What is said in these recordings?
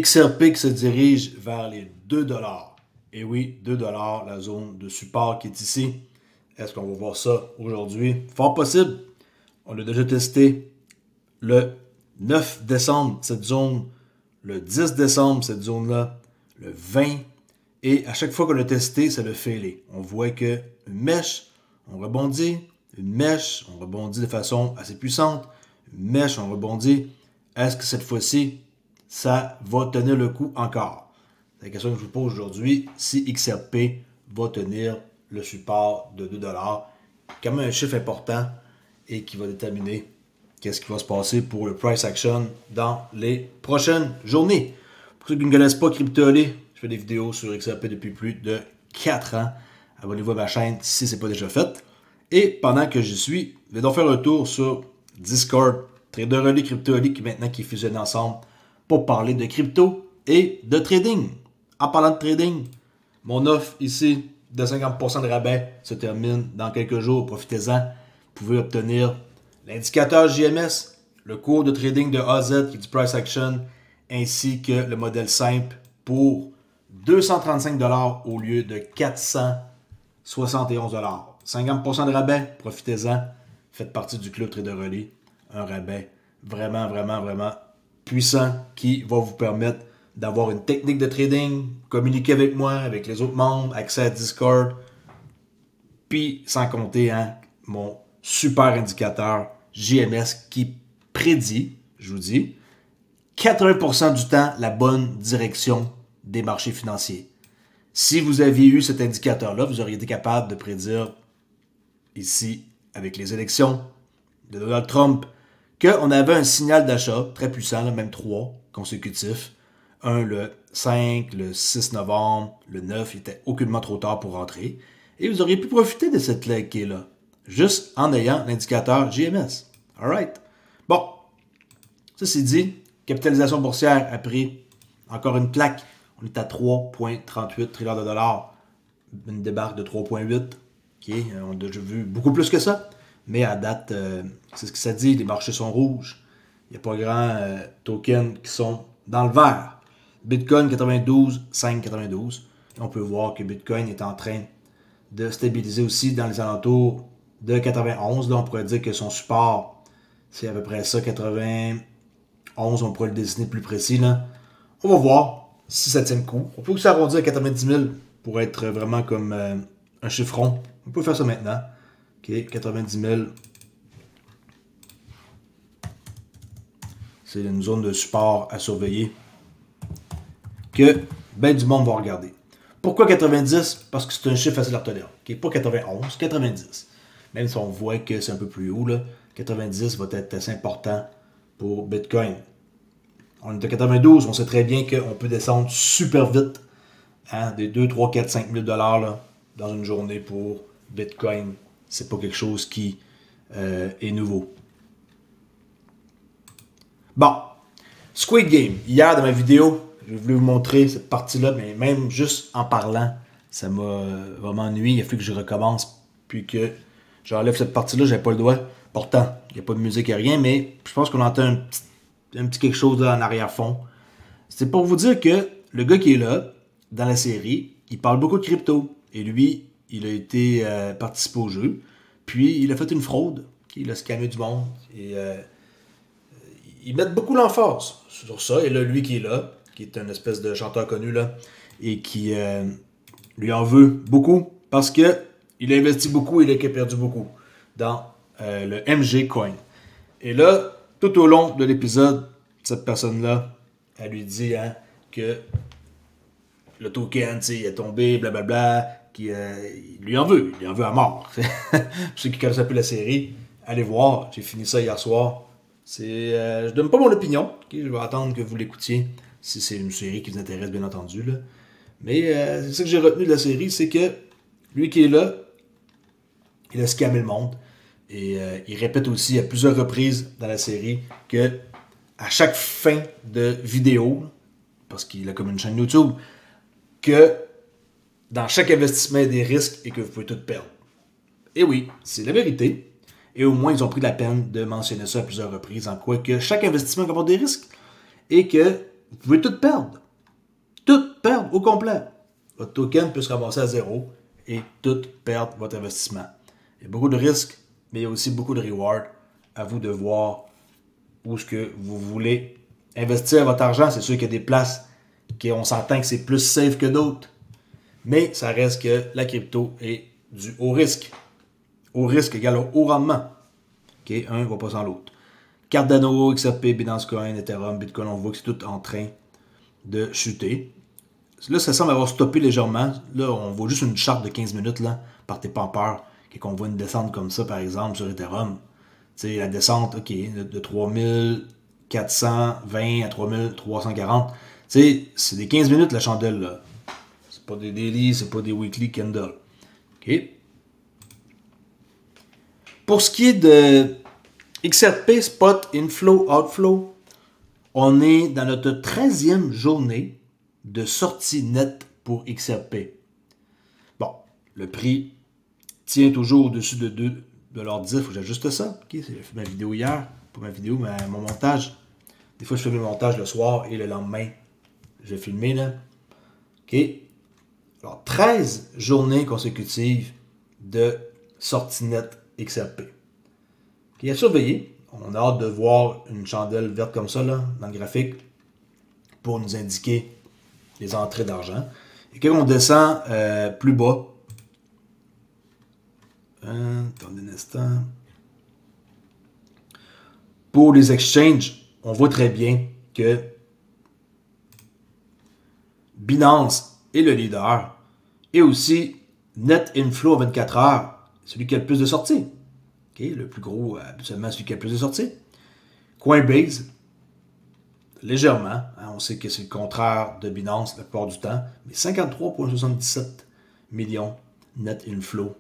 XRP qui se dirige vers les 2 $. Et oui, 2 $, la zone de support qui est ici. Est-ce qu'on va voir ça aujourd'hui? Fort possible. On a déjà testé le 9 décembre, cette zone, le 10 décembre, cette zone-là, le 20. Et à chaque fois qu'on l'a testé, ça l'a failé. On voit qu'une mèche, on rebondit. Une mèche, on rebondit de façon assez puissante. Une mèche, on rebondit. Est-ce que cette fois-ci, ça va tenir le coup encore? C'est la question que je vous pose aujourd'hui. Si XRP va tenir le support de 2 $, quand même un chiffre important et qui va déterminer qu'est-ce qui va se passer pour le price action dans les prochaines journées. Pour ceux qui ne connaissent pas Crypto-Olé, je fais des vidéos sur XRP depuis plus de 4 ans. Abonnez-vous à ma chaîne si ce n'est pas déjà fait. Et pendant que j'y suis, je vais donc faire un tour sur Discord, Trader-Olé, Crypto-Olé qui est fusionné ensemble pour parler de crypto et de trading. En parlant de trading, mon offre ici de 50% de rabais se termine dans quelques jours. Profitez-en. Vous pouvez obtenir l'indicateur JMS, le cours de trading de AZ qui est du price action, ainsi que le modèle simple pour 235 $ au lieu de 471 $. 50% de rabais, profitez-en. Faites partie du club Trader-Olé. Un rabais vraiment puissant qui va vous permettre d'avoir une technique de trading, communiquer avec moi, avec les autres membres, accès à Discord, puis sans compter mon super indicateur JMS qui prédit, je vous dis, 80% du temps la bonne direction des marchés financiers. Si vous aviez eu cet indicateur-là, vous auriez été capable de prédire ici, avec les élections de Donald Trump, qu'on avait un signal d'achat très puissant, là, même 3 consécutifs. Un le 5, le 6 novembre, le 9, il était aucunement trop tard pour rentrer. Et vous auriez pu profiter de cette leg-là, juste en ayant l'indicateur JMS. Alright. Bon, ceci dit, capitalisation boursière a pris encore une claque. On est à 3,38 trillions de dollars. Une débarque de 3,8. Okay. On a déjà vu beaucoup plus que ça. Mais à date, c'est ce que ça dit, les marchés sont rouges. Il n'y a pas grand tokens qui sont dans le vert. Bitcoin 92, 5,92. Et on peut voir que Bitcoin est en train de stabiliser aussi dans les alentours de 91. Là, on pourrait dire que son support, c'est à peu près ça, 91. On pourrait le dessiner plus précis. Là. On va voir si ça tient le coup. On peut aussi arrondir à 90 000 pour être vraiment comme un chiffron. On peut faire ça maintenant. OK, 90 000. C'est une zone de support à surveiller que ben du monde va regarder. Pourquoi 90? Parce que c'est un chiffre facile à retenir. Okay? Pas 91, 90. Même si on voit que c'est un peu plus haut, là, 90 va être assez important pour Bitcoin. On est à 92, on sait très bien qu'on peut descendre super vite des 2, 3, 4, 5 000 $ là, dans une journée pour Bitcoin. C'est pas quelque chose qui est nouveau. Bon, Squid Game. Hier, dans ma vidéo, j'ai voulu vous montrer cette partie-là, mais même juste en parlant, ça m'a vraiment ennuyé. Il a fallu que je recommence, puis que j'enlève cette partie-là, j'avais pas le doigt. Pourtant, il n'y a pas de musique, et rien, mais je pense qu'on entend un petit quelque chose là, en arrière-fond. C'est pour vous dire que le gars qui est là, dans la série, il parle beaucoup de crypto. Et lui, il a été participé au jeu. Puis, il a fait une fraude. Il a scammé du monde. Et ils mettent beaucoup l'emphase sur ça. Et là, lui qui est là, qui est une espèce de chanteur connu, là, et qui lui en veut beaucoup parce que il a investi beaucoup et il a perdu beaucoup dans le MG Coin. Et là, tout au long de l'épisode, cette personne-là, elle lui dit que le token, il est tombé, blablabla, il lui en veut à mort. Pour ceux qui connaissent un peu la série, allez voir, j'ai fini ça hier soir. Je donne pas mon opinion, okay? Je vais attendre que vous l'écoutiez, si c'est une série qui vous intéresse, bien entendu. Là. Mais c'est ça que j'ai retenu de la série, c'est que lui qui est là, il a scammé le monde. Et il répète aussi à plusieurs reprises dans la série que à chaque fin de vidéo, parce qu'il a comme une chaîne YouTube, que dans chaque investissement, il y a des risques et que vous pouvez tout perdre. Et oui, c'est la vérité. Et au moins, ils ont pris la peine de mentionner ça à plusieurs reprises, en quoi que chaque investissement comporte des risques et que vous pouvez tout perdre. Tout perdre au complet. Votre token peut se ramasser à zéro et tout perdre votre investissement. Il y a beaucoup de risques, mais il y a aussi beaucoup de rewards. À vous de voir où est-ce que vous voulez investir votre argent. C'est sûr qu'il y a des places on s'entend que c'est plus safe que d'autres. Mais ça reste que la crypto est du haut risque. Haut risque égale au haut rendement. Okay? Un ne va pas sans l'autre. Cardano, XRP, Binance Coin, Ethereum, Bitcoin, on voit que c'est tout en train de chuter. Là, ça semble avoir stoppé légèrement. Là, on voit juste une charte de 15 minutes. Là. Partez pas en peur. Quand on voit une descente comme ça, par exemple, sur Ethereum, la descente, OK, de 3420 à 3340, c'est des 15 minutes la chandelle, là. C'est pas des daily, c'est pas des weekly candles. OK? Pour ce qui est de XRP, Spot, Inflow, Outflow, on est dans notre 13e journée de sortie nette pour XRP. Bon, le prix tient toujours au-dessus de 2,10$. Il faut que j'ajuste ça. OK, j'ai fait ma vidéo hier. Pas ma vidéo, mais mon montage. Des fois, je fais mes montages le soir et le lendemain, je vais filmer, là. OK. Alors, 13 journées consécutives de sortie nette XRP. OK, à surveiller. On a hâte de voir une chandelle verte comme ça, là, dans le graphique, pour nous indiquer les entrées d'argent. Et quand on descend plus bas, attendez un instant. Pour les exchanges, on voit très bien que Binance est le leader et aussi Net Inflow à 24 heures, celui qui a le plus de sorties. Okay, le plus gros, habituellement, celui qui a le plus de sorties. Coinbase, légèrement. Hein, on sait que c'est le contraire de Binance la plupart du temps. Mais 53,77 millions Net Inflow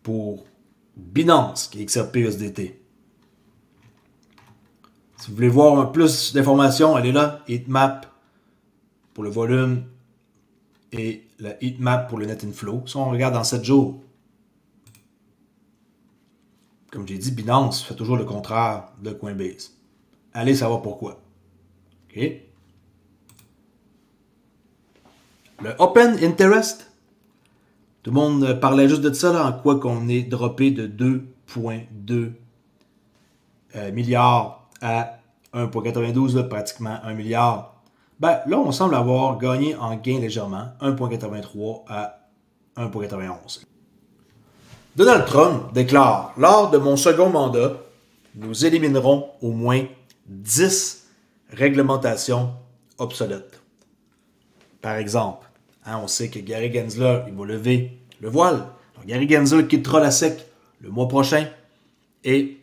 pour Binance, qui est XRP USDT. Si vous voulez voir plus d'informations, allez là, heatmap pour le volume et le heatmap pour le net inflow. Si on regarde dans 7 jours, comme j'ai dit, Binance fait toujours le contraire de Coinbase. Allez savoir pourquoi. OK? Le Open Interest, tout le monde parlait juste de ça, là, en quoi qu'on est droppé de 2,2 milliards à 1,92, pratiquement 1 milliard. Ben, là, on semble avoir gagné en gain légèrement, 1,83 à 1,91. Donald Trump déclare, lors de mon second mandat, nous éliminerons au moins 10 réglementations obsolètes. Par exemple, hein, on sait que Gary Gensler, il va lever le voile. Alors, Gary Gensler quittera la SEC le mois prochain et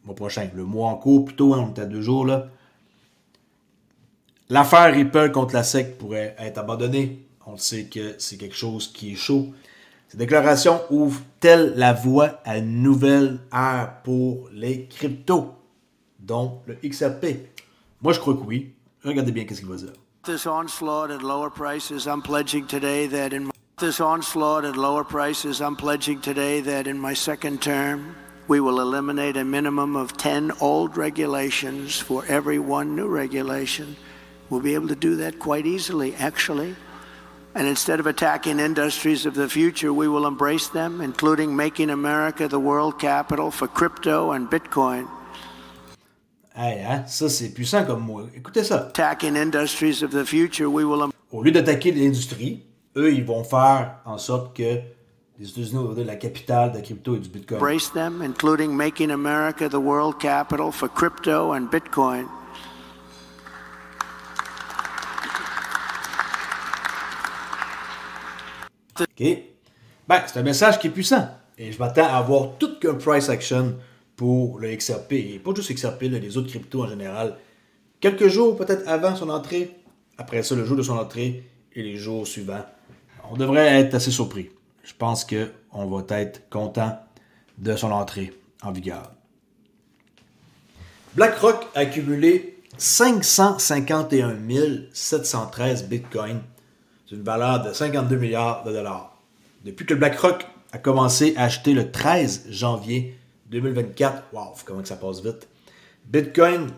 le mois en cours plutôt, hein, on est à 2 jours là. L'affaire Ripple contre la SEC pourrait être abandonnée. On sait que c'est quelque chose qui est chaud. Ces déclarations ouvrent-elles la voie à une nouvelle ère pour les cryptos, dont le XRP? Moi, je crois que oui. Regardez bien qu'est-ce qu'il va dire. This onslaught at lower prices, I'm pledging today that in my second term, we will eliminate a minimum of 10 old regulations for every one new regulation. We'll be able to do that quite easily, actually. And instead of attacking industries of the future, we will embrace them, including making America the world capital for crypto and Bitcoin. Hey, hein? Ça, c'est puissant comme mot. Écoutez ça. Attacking industries of the future, we will... Au lieu d'attaquer l'industrie, eux, ils vont faire en sorte que les États-Unis vont devenir la capitale de la crypto et du Bitcoin. Embrace them, including making America the world capital for crypto and Bitcoin. OK. Ben, c'est un message qui est puissant. Et je m'attends à avoir tout qu'un price action pour le XRP. Et pas juste XRP, là, les autres cryptos en général. Quelques jours peut-être avant son entrée. Après ça, le jour de son entrée et les jours suivants. On devrait être assez surpris. Je pense qu'on va être content de son entrée en vigueur. BlackRock a accumulé 551 713 bitcoins d'une valeur de 52 milliards de dollars. Depuis que BlackRock a commencé à acheter le 13 janvier 2024, wow, comment que ça passe vite, Bitcoin,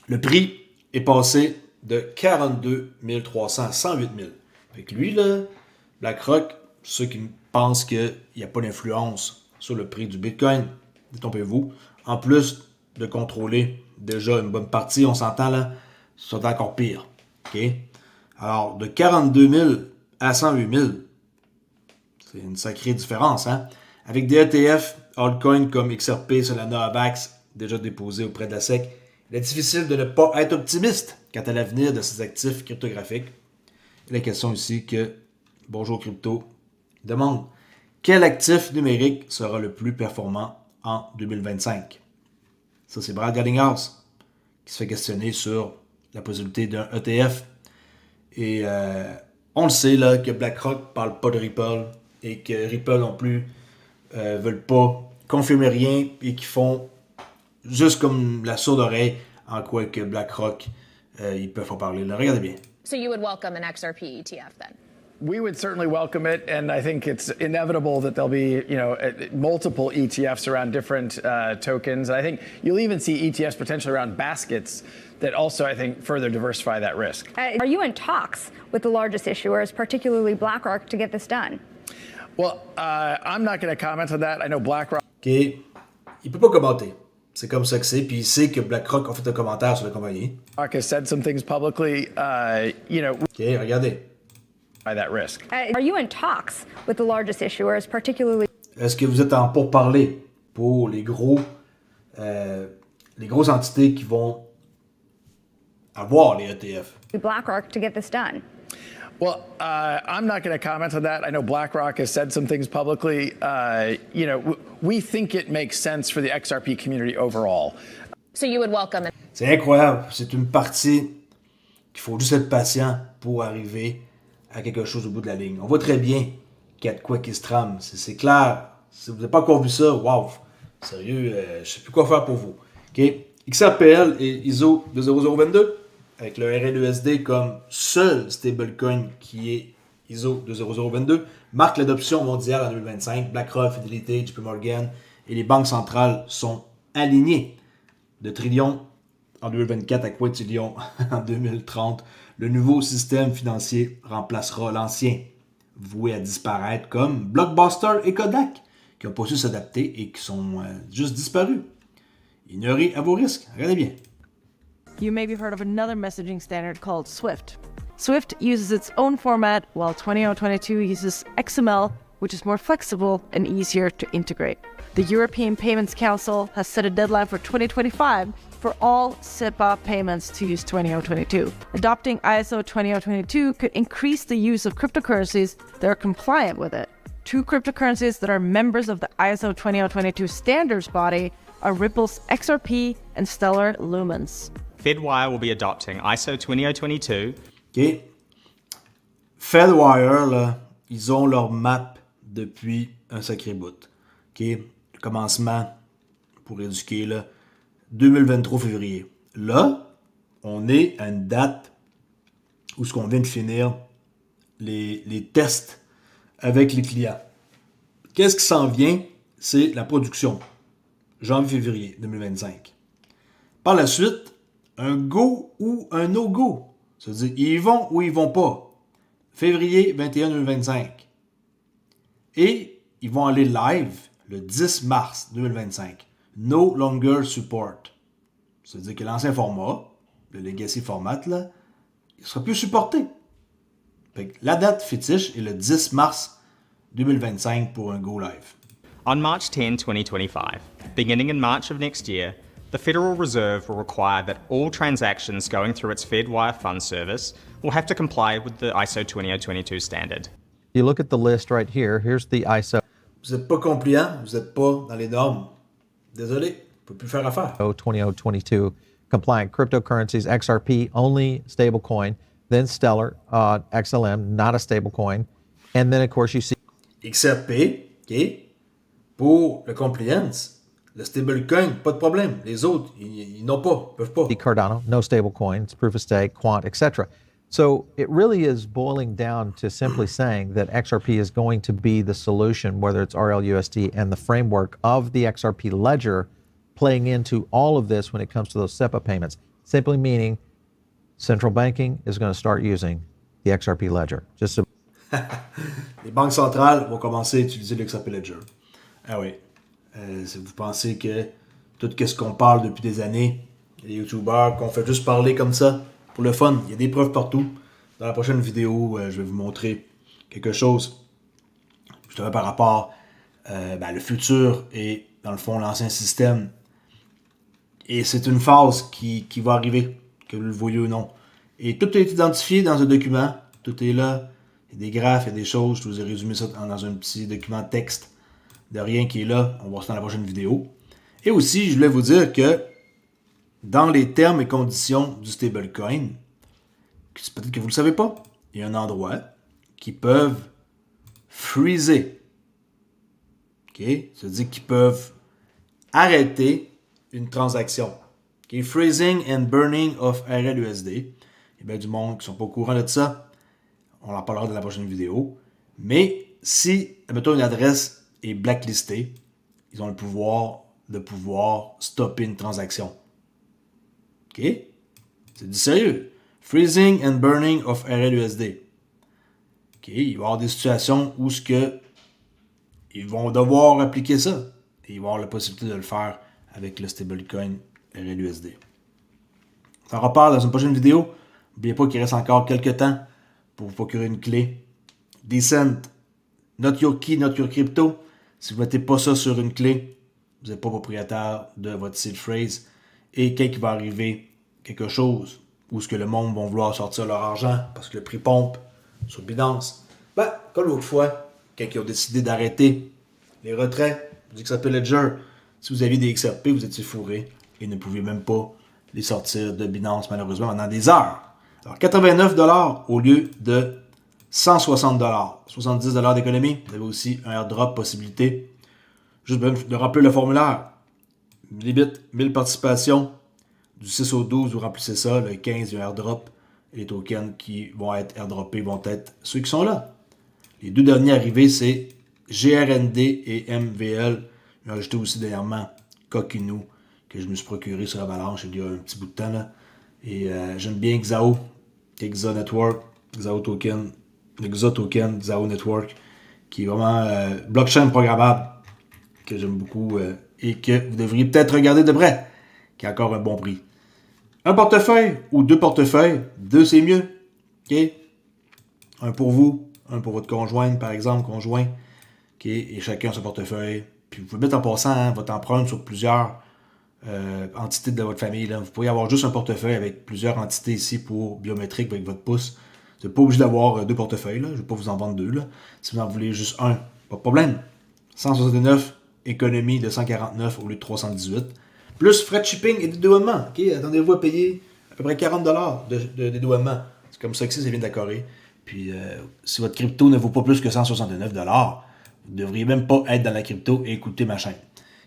le prix est passé de 42 300 à 108 000. Fait que lui, là, BlackRock, ceux qui pensent qu'il n'y a pas d'influence sur le prix du Bitcoin, détrompez-vous. En plus de contrôler déjà une bonne partie, on s'entend là, c'est encore pire. Okay? Alors, de 42 000 à 108 000, c'est une sacrée différence. Hein? Avec des ETF, altcoins comme XRP, Solana, Avax, déjà déposés auprès de la SEC, il est difficile de ne pas être optimiste quant à l'avenir de ces actifs cryptographiques. Et la question ici que Bonjour Crypto demande, quel actif numérique sera le plus performant en 2025? Ça, c'est Brad Garlinghouse qui se fait questionner sur la possibilité d'un ETF. Et on le sait là que BlackRock ne parle pas de Ripple et que Ripple non plus veulent pas confirmer rien et qui font juste comme la sourde oreille en quoi que BlackRock ils peuvent en parler. Là, regardez bien. So you would welcome an XRP ETF then? We would certainly welcome it, and I think it's inevitable that there'll be, multiple ETFs around different tokens. I think you'll even see ETFs potentially around baskets that also, I think, further diversify that risk. Are you in talks with the largest issuers, particularly BlackRock, to get this done? Well, I'm not going to comment on that. I know BlackRock. OK. Il peut pas commenter. C'est comme ça que c'est. Puis il sait que BlackRock a fait un commentaire sur la compagnie. BlackRock has said some things publicly, OK, regardez. That risk. Are you in talks with the largest issuers, particularly? Est-ce que vous êtes en pourparlers pour les grosses entités qui vont avoir les ETF? BlackRock to get this done? Well, I'm not going to comment on that. I know BlackRock has said some things publicly. We think it makes sense for the XRP community overall. So you would welcome it? C'est incroyable. C'est une partie qu'il faut juste être patient pour arriver à quelque chose au bout de la ligne. On voit très bien qu'il y a de quoi qui se trame. C'est clair. Si vous n'avez pas encore vu ça, wow! Sérieux, je ne sais plus quoi faire pour vous. Okay? XRPL et ISO 20022, avec le RLUSD comme seul stablecoin qui est ISO 20022, marque l'adoption mondiale en 2025. BlackRock, Fidelity, JP Morgan et les banques centrales sont alignés. De trillions en 2024 à quintillions en 2030. Le nouveau système financier remplacera l'ancien, voué à disparaître comme Blockbuster et Kodak, qui n'ont pas su s'adapter et qui sont juste disparus. Ignorez à vos risques. Regardez bien. You may have heard of another messaging standard called SWIFT. SWIFT uses its own format, while 20022 uses XML, which is more flexible and easier to integrate. The European Payments Council has set a deadline for 2025 for all SEPA payments to use 20022. Adopting ISO 20022 could increase the use of cryptocurrencies that are compliant with it. Two cryptocurrencies that are members of the ISO 20022 standards body are Ripple's XRP and Stellar Lumens. Fedwire will be adopting ISO 20022. OK. Fedwire, là, ils ont leur map depuis un sacré bout. OK. Le commencement, pour éduquer, là, 2023 février. Là, on est à une date où ce qu'on vient de finir les tests avec les clients. Qu'est-ce qui s'en vient? C'est la production. Janvier-février 2025. Par la suite, un go ou un no-go. C'est-à-dire, ils vont ou ils vont pas. Février 21 2025. Et ils vont aller live le 10 mars 2025. No longer support. C'est-à-dire que l'ancien format, le legacy format, là, il ne sera plus supporté. Fait que la date fétiche est le 10 mars 2025 pour un go live. On March 10, 2025, beginning in March of next year, the Federal Reserve will require that all transactions going through its Fedwire fund service will have to comply with the ISO 20022 standard. You look at the list right here. Here's the ISO. Vous n'êtes pas compliant, vous n'êtes pas dans les normes. Désolé, on ne peut plus faire affaire. 20022 compliant cryptocurrencies, XRP, only stablecoin, then Stellar, XLM, not a stablecoin. And then, of course, you see XRP, OK, pour le compliance, le stablecoin, pas de problème. Les autres, ils n'ont pas, peuvent pas. Cardano, no stablecoin, it's proof of stake, quant, etc. So it really is boiling down to simply saying that XRP is going to be the solution, whether it's RLUSD and the framework of the XRP ledger playing into all of this when it comes to those SEPA payments. Simply meaning central banking is going to start using the XRP ledger. Just Les banques centrales vont commencer à utiliser le XRP Ledger. Ah oui. Si vous pensez que tout ce qu'on parle depuis des années, les YouTubers, qu'on fait juste parler comme ça, pour le fun, il y a des preuves partout. Dans la prochaine vidéo, je vais vous montrer quelque chose, justement par rapport le futur et, dans le fond, l'ancien système. Et c'est une phase qui va arriver, que vous le voyez ou non. Et tout est identifié dans un document. Tout est là. Il y a des graphes, il y a des choses. Je vous ai résumé ça dans un petit document texte de rien qui est là. On va voir ça dans la prochaine vidéo. Et aussi, je voulais vous dire que dans les termes et conditions du stablecoin, peut-être que vous ne le savez pas, il y a un endroit qui peuvent freezer. OK? Ça veut dire qu'ils peuvent arrêter une transaction. Okay? Freezing and burning of RLUSD. Il y a bien du monde qui ne sont pas au courant de ça. On en parlera dans la prochaine vidéo. Mais si, admettons, une adresse est blacklistée, ils ont le pouvoir de pouvoir stopper une transaction. OK? C'est du sérieux. Freezing and burning of RLUSD. OK? Il va y avoir des situations où ils vont devoir appliquer ça. Et ils vont avoir la possibilité de le faire avec le stablecoin RLUSD. On en reparle dans une prochaine vidéo. N'oubliez pas qu'il reste encore quelques temps pour vous procurer une clé. Decent, not your key, not your crypto. Si vous ne mettez pas ça sur une clé, vous n'êtes pas propriétaire de votre seed phrase. Et quand il va arriver quelque chose où ce que le monde va vouloir sortir leur argent parce que le prix pompe sur Binance, comme l'autre fois, quand ils ont décidé d'arrêter les retraits du XRP Ledger, si vous aviez des XRP, vous étiez fourré et ne pouviez même pas les sortir de Binance malheureusement pendant des heures. Alors 89$ au lieu de 160$, 70$ d'économie. Vous avez aussi un airdrop possibilité. Juste de remplir le formulaire. Limite 1000 participations. Du 6 au 12, vous remplissez ça. Le 15, il y a un airdrop. Et les tokens qui vont être airdroppés vont être ceux qui sont là. Les deux derniers arrivés, c'est GRND et MVL. J'ai ajouté aussi dernièrement Coquinou, que je me suis procuré sur Avalanche il y a un petit bout de temps. Là. Et j'aime bien Xao, Xa Network, Xao Token, le Xa Token, Xao Network, qui est vraiment blockchain programmable, que j'aime beaucoup et que vous devriez peut-être regarder de près, qui a encore un bon prix. Un portefeuille ou deux portefeuilles, deux c'est mieux. Okay? Un pour vous, un pour votre conjointe, par exemple, conjoint, okay? Et chacun son portefeuille. Puis vous pouvez mettre en passant votre empreinte sur plusieurs entités de votre famille. Là. Vous pourriez avoir juste un portefeuille avec plusieurs entités ici pour biométrique avec votre pouce. Vous n'êtes pas obligé d'avoir deux portefeuilles. Là. Je ne vais pas vous en vendre deux. Là. Si vous en voulez juste un, pas de problème. 169, économie de 149 au lieu de 318. Plus frais de shipping et dédouanement. Okay? Attendez-vous à payer à peu près 40$ de dédouanement. C'est comme ça que ça vient d'accorder. Puis si votre crypto ne vaut pas plus que 169$, vous ne devriez même pas être dans la crypto et écouter ma chaîne.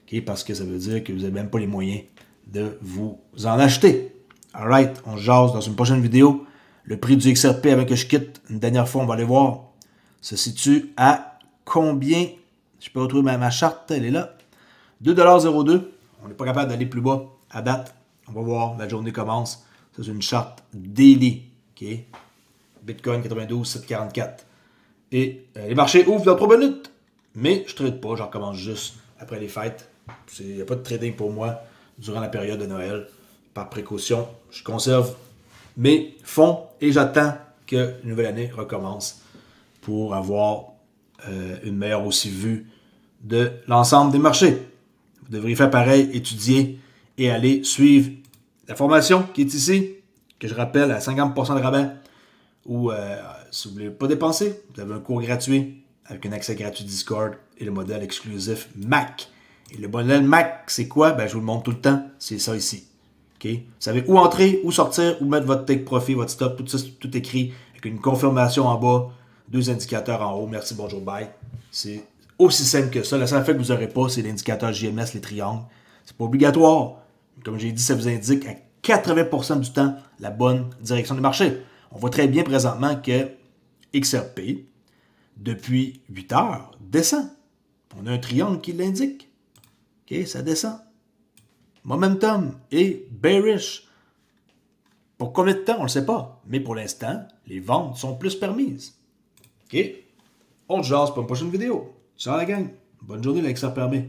Okay? Parce que ça veut dire que vous n'avez même pas les moyens de vous en acheter. Alright, on jase dans une prochaine vidéo. Le prix du XRP avant que je quitte, une dernière fois, on va aller voir, se situe à combien? Je peux retrouver ma charte, elle est là. 2,02$. On n'est pas capable d'aller plus bas à date. On va voir, la journée commence. C'est une charte daily. Okay? Bitcoin 92, 744. Et les marchés ouvrent dans 3 minutes. Mais je ne trade pas, j'en recommence juste après les fêtes. Il n'y a pas de trading pour moi durant la période de Noël. Par précaution, je conserve mes fonds et j'attends que la nouvelle année recommence pour avoir une meilleure aussi vue de l'ensemble des marchés. Vous devriez faire pareil, étudier et aller suivre la formation qui est ici, que je rappelle à 50% de rabais, ou si vous ne voulez pas dépenser, vous avez un cours gratuit avec un accès gratuit Discord et le modèle exclusif Mac. Et le modèle Mac, c'est quoi? Je vous le montre tout le temps, c'est ça ici. Okay? Vous savez où entrer, où sortir, où mettre votre take profit, votre stop, tout ça, tout écrit avec une confirmation en bas, 2 indicateurs en haut, merci, bonjour, bye. C'est aussi simple que ça. La seule affaire que vous n'aurez pas, c'est l'indicateur JMS, les triangles. C'est pas obligatoire. Comme j'ai dit, ça vous indique à 80% du temps la bonne direction du marché. On voit très bien présentement que XRP, depuis 8 heures, descend. On a un triangle qui l'indique. Okay, ça descend. Momentum et bearish. Pour combien de temps, on ne le sait pas. Mais pour l'instant, les ventes sont plus permises. OK? On te jase pour une prochaine vidéo. Ciao la gang. Bonne journée, l'Expert permet.